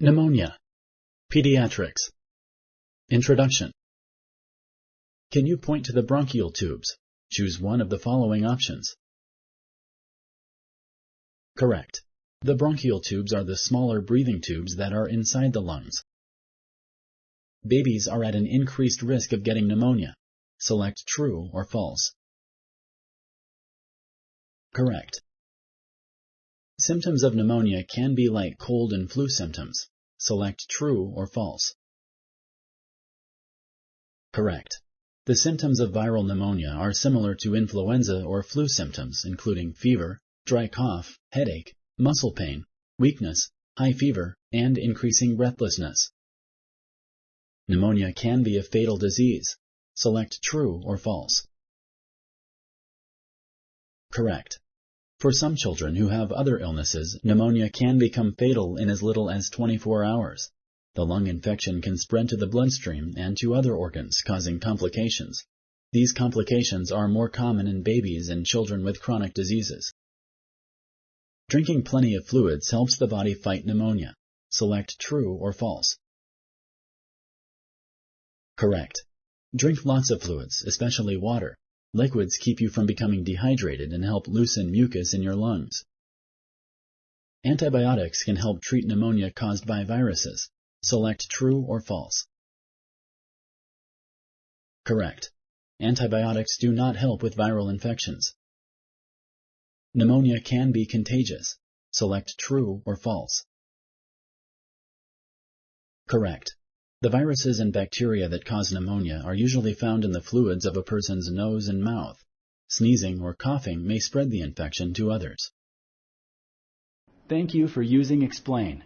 Pneumonia. Pediatrics. Introduction. Can you point to the bronchial tubes? Choose one of the following options. Correct. The bronchial tubes are the smaller breathing tubes that are inside the lungs. Babies are at an increased risk of getting pneumonia. Select true or false. Correct. Symptoms of pneumonia can be like cold and flu symptoms. Select true or false. Correct. The symptoms of viral pneumonia are similar to influenza or flu symptoms, including fever, dry cough, headache, muscle pain, weakness, high fever, and increasing breathlessness. Pneumonia can be a fatal disease. Select true or false. Correct. For some children who have other illnesses, pneumonia can become fatal in as little as 24 hours. The lung infection can spread to the bloodstream and to other organs, causing complications. These complications are more common in babies and children with chronic diseases. Drinking plenty of fluids helps the body fight pneumonia. Select true or false. Correct. Drink lots of fluids, especially water. Liquids keep you from becoming dehydrated and help loosen mucus in your lungs. Antibiotics can help treat pneumonia caused by viruses. Select true or false. Correct. Antibiotics do not help with viral infections. Pneumonia can be contagious. Select true or false. Correct. The viruses and bacteria that cause pneumonia are usually found in the fluids of a person's nose and mouth. Sneezing or coughing may spread the infection to others. Thank you for using Explain.